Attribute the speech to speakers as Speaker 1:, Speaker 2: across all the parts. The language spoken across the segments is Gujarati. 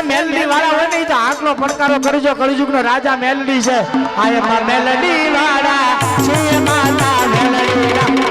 Speaker 1: મેલડી વાળા હોય ને તો આટલો પડકારો કરજો કળયુગ નો રાજા મેલડી છે આ એમાં મેલડી વાળા છે માતા મેલડી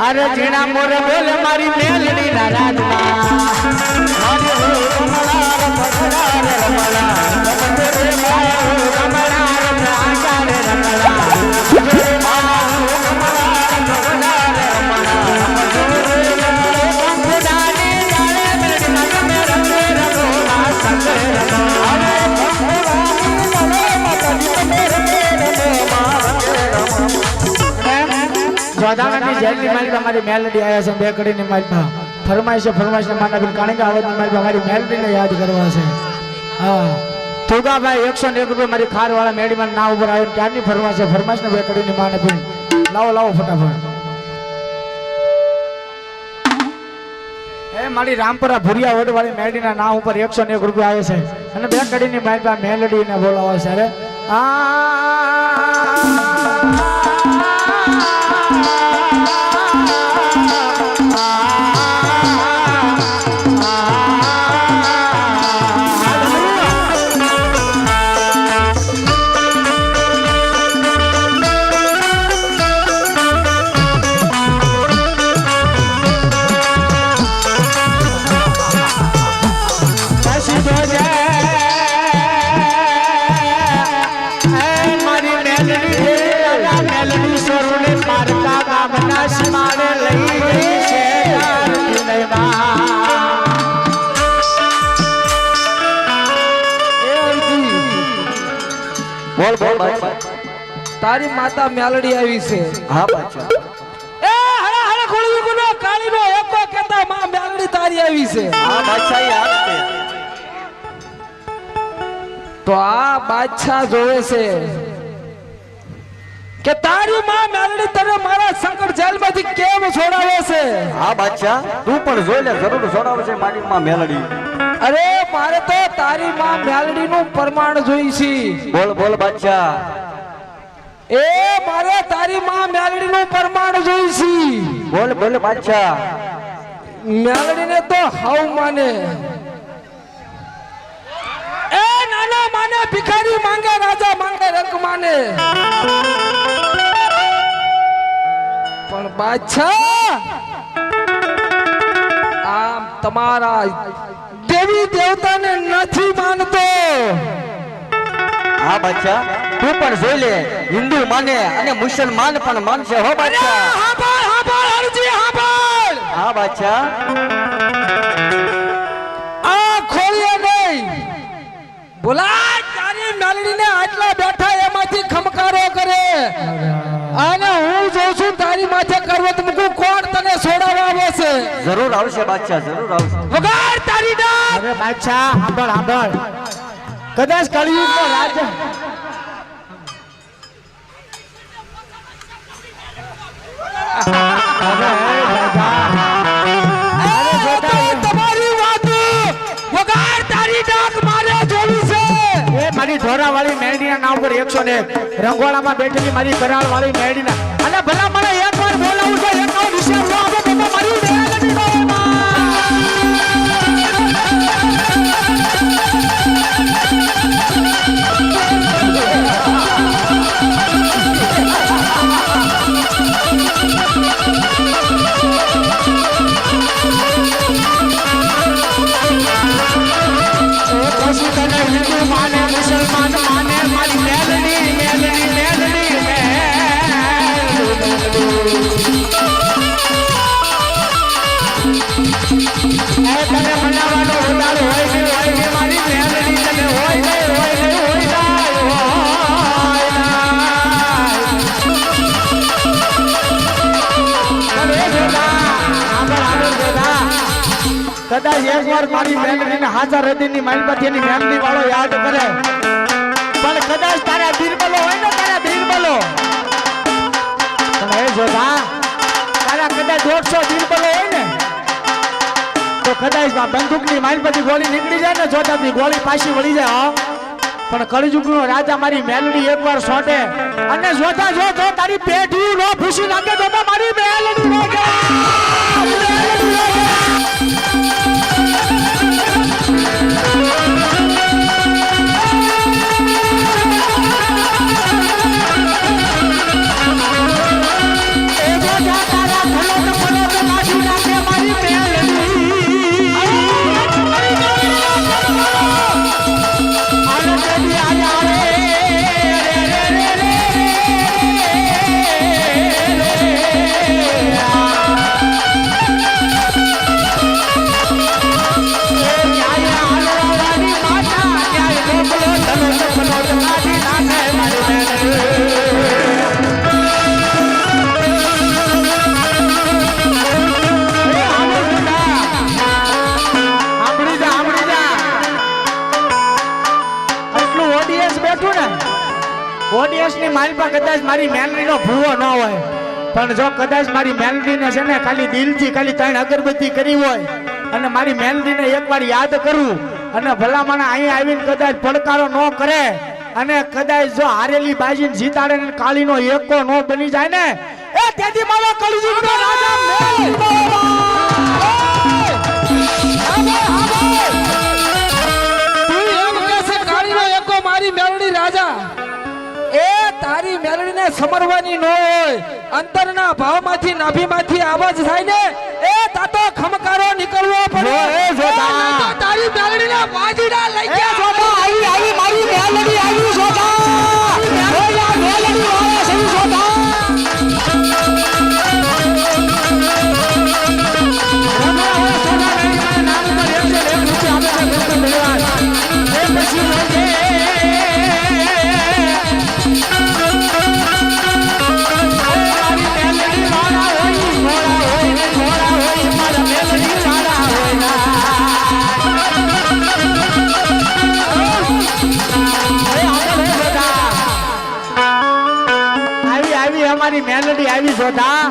Speaker 1: અરે જીણા મોર બોલ મારી મેલડી ના રાજમાં મારી હો કમળા રમલા રમલા રે મારો કમળા રમલા આગારે રમલા મારા હો કમળા રમલા રમલા ખુદાને જાણે મેલડી ના તમે રમે રમલા સંગે રમલા અરે ખુદાને માતા તમે રમે રમલા જોધાવાની જેલની માલિક અમારી મેલડી આયા છે બે કડીની માલિક ફરમાઈશ ને માના બિન કાણીકા આવતની માલિક અમારી મેલડીને યાદ કરવા છે હા તુગાભાઈ 101 રૂપિયા મારી ખારવાળા મેડીમાં ના ઉપર આવ્યો ક્યારની ફરમાઈશ ને બે કડીની માને બિન લાવો ફટાફટ એ મારી રામપરા ભુરિયા વડવાળી મેલડીના નામ ઉપર 101 રૂપિયા આવે છે અને બે કડીની માલિક મેલડીને બોલાવે છે અરે
Speaker 2: તારી માતા મેલડી આવી છે
Speaker 1: હા બાચા
Speaker 2: એ હરા હરા ખોલી ગુનો કાળીનો એકો કેતા માં મેલડી તારી આવી છે
Speaker 1: હા બાદશાહ યાદ
Speaker 2: તો આ બાદશાહ જોવે છે કે તારી માં મેલડી તને મારા શંકર જેલમાંથી કેમ છોડાવે છે
Speaker 1: હા બાદશાહ તું પણ જોઈ લે જરૂર છોડાવે છે મારી માં મેલડી
Speaker 2: અરે મારે તો તારી માં મેલડી નું પ્રમાણ જોઈ છે
Speaker 1: બોલ બાદશાહ
Speaker 2: એ મારે તારી માં મેલડી નું પ્રમાણ જોઈ છે
Speaker 1: બોલ બાદશાહ
Speaker 2: મેલડી ને તો હાવ માને એ નાના માને ભિખારી માંગે રાજા માંગે રંગ માને પણ બાદશાહ આમ તમારા દેવી દેવતાને નથી માનતો
Speaker 1: હા બાદશાહ તું પણ જોઈ લે હિન્દુ માને અને મુસલમાન પણ માનશે હો બાદશાહ હા બાદશાહ
Speaker 2: આ ખોલીએ નહીં બોલા તારી મેલડીને આટલા બેઠા એમાંથી ખમકારો કરે અને હું જોઉં છું તારી માથે કરવત મૂકું કોણ તને છોડાવવા આવે છે
Speaker 1: જરૂર આવશે બાદશાહ જરૂર આવશે
Speaker 2: વગાડ તારી ડાક
Speaker 1: અરે બાદશાહ સાંભળ કદાચ કળિયુગનો રાજ અરે જોતા
Speaker 2: તમારી વાત વગાર તારી ડાક મારે જોવી છે.
Speaker 1: એ મારી ઢોરાવાળી મેરડીના નામ પર 101 રંગોળામાં બેઠેલી મારી કરાળવાળી મેરડીના અને ભલા મને એકવાર બોલાવું છે એકવાર વિશે નો આવે તો મારી મેરડી નો હિન્દુ માને મુસલમાન માને મારી મેલડી મેલડી મેલડી તને મનાવાનો વધારે હોય છે મારી મેલડી તને હોય નહીં હોય નહીં હોય કદાચ એક વાર મારી મેલડીને હાજર હૃદયની માલપતિ એની મેલડી વાળો યાદ કરે પણ કદાચ તારા બિરબલો હોય ને તારા બિરબલો પણ એ જોતા તારા કદાચ 150 બિરબલો હોય ને તો કદાચ બંદૂકની માલપતિ ગોળી નીકળી જાય ને જોતાથી ગોળી પાછી વળી જાય હો પણ કળજુગનો રાજા મારી મેલડી એકવાર સોટે અને જોતા જો તારી પેઢી નો ખુશી લાગે તો મારી મેલડી નો ઓડિયન્સ ની માલપા કદાચ મારી મેલડી નો ભૂવો ન હોય પણ જો કદાચ મારી મેલડી ને છે ને ખાલી દિલથી ખાલી 3 અગરબત્તી કરી હોય અને મારી મેલડી ને એકવાર યાદ કરું અને ભલામણ અહીંયા આવીને કદાચ પડકારો ન કરે અને કદાચ જો હારેલી બાજી જીતાડે ને કાળી નો એકો નો બની જાય ને એ તેથી મારો કળયુગ નો રાજા
Speaker 2: મારી મેલડી રાજા એ તારી મેલડીને સમરવાની ન હોય અંતરના ભાવમાંથી નાભીમાંથી આવાજ થાય ને એ તાતો ખમકારો નીકળવો પડે
Speaker 1: એ જોતા
Speaker 2: તારી મેલડીને વાજીડા લઈ
Speaker 1: એ જોતા આવી મારી મેલડી આવી જોતા ઓલા મેલડી વાળા સહી જોતા નામ પર 101 રૂપિયા આપે છે ધન્યવાદ એ પછી મારી મેલડી આવી જોતા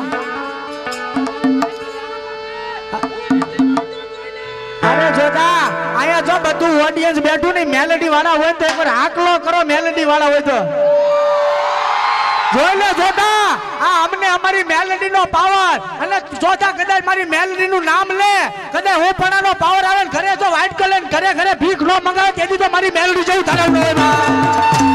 Speaker 1: અરે જોતા અહીંયા જો બધું ઓડિયન્સ બેઠું ને મેલડી વાળા હોય તો એકવાર હાકલો કરો મેલડી વાળા હોય તો જોઈ લે જોતા આ અમને અમારી મેલડી નો પાવર અને જોતા કદાચ મારી મેલડી નું નામ લે કદાચ હું પણાનો પાવર આવે ઘરે જો વ્હાઈટ કલર ઘરે ઘરે ભીખ નો મંગાવે તેથી તો મારી મેલડી જેવું થાય મારી મેલડી ના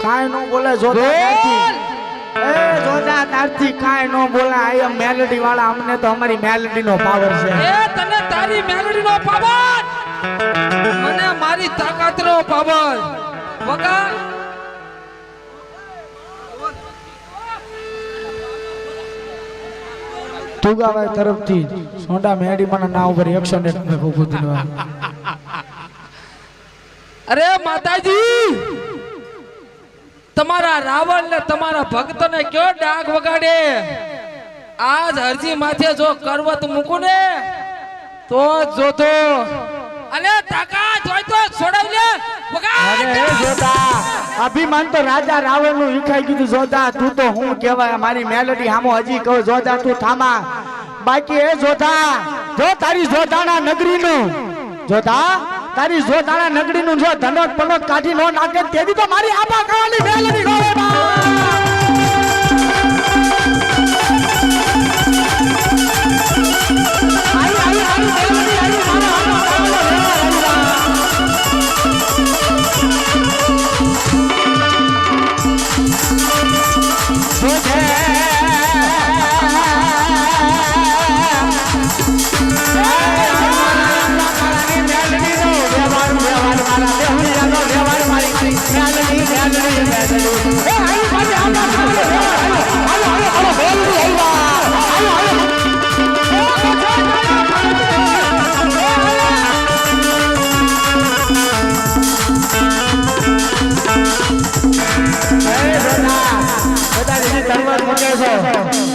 Speaker 1: કાંઈ નો બોલે જોતા તારથી એ જોતા તારથી કાંઈ નો બોલે આ મેલેડી વાળા અમને તો અમારી મેલેડી નો પાવર છે
Speaker 2: એ તને તારી મેલોડી નો પાવર મને મારી તાકાત નો પાવર વગર
Speaker 1: તુગાભાઈ તરફથી સોંડા મેડી મને ના ઉપર 101 મેં ખૂબ ધન્યવાદ
Speaker 2: અરે માતાજી તમારા રાવણ ને તમારા ભક્ત ને કયો ડાક વગાડે આજ હરજી માથે જો કરવત મૂકું ને તો જોતો અને તાકાત હોય તો છોડાવી લે વગાડ
Speaker 1: અરે જોતા અભિમાન તો રાજા રાવણ નું વિખાઈ ગયું જોતા તું તો હું કહેવાય મારી મેલેડી હામો હજી કહું જોતા તું થામા બાકી એ જોતા જો તારી જોતાના નગરી નું જોતા તારી જોતાના નગરી નું જો ધનોટ પનોટ કાઢી નો નાખે તેથી તો મારી આબા કાવાની મેલેડી ગોવે બા આઈ આઈ આઈ મેલેડી આઈ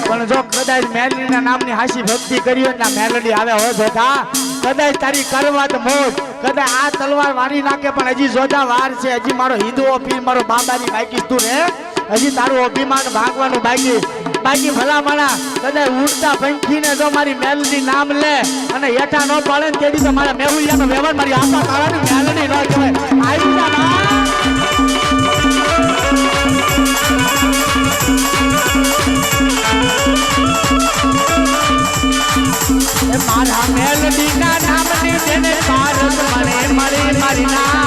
Speaker 1: પણ જો કદાચ મેલડીના નામની હાસી ભક્તિ કરી હોય ને મેલડી આવે હો જોતા કદાચ તારી કરવત મોટ કદાચ આ તલવાર વારી નાખે પણ હજી જોતા વાર છે હજી મારો હિન્દુઓ પીર મારો બાબાની બાકી તું રે હજી તારું અભિમાન ભાગવાનું બાકી ભલામણા કદાચ ઉડતા પંખીને જો મારી મેલડી નામ લે અને હેઠા ન પાડે ને તેથી તો મારા મેહુલિયાનો વ્યવહાર મારી આખા કાળાની મેલડી ન કહેવાય આવી જા મારા મેલડી ના નામ ને તેને ભારત મને મળી મારી ના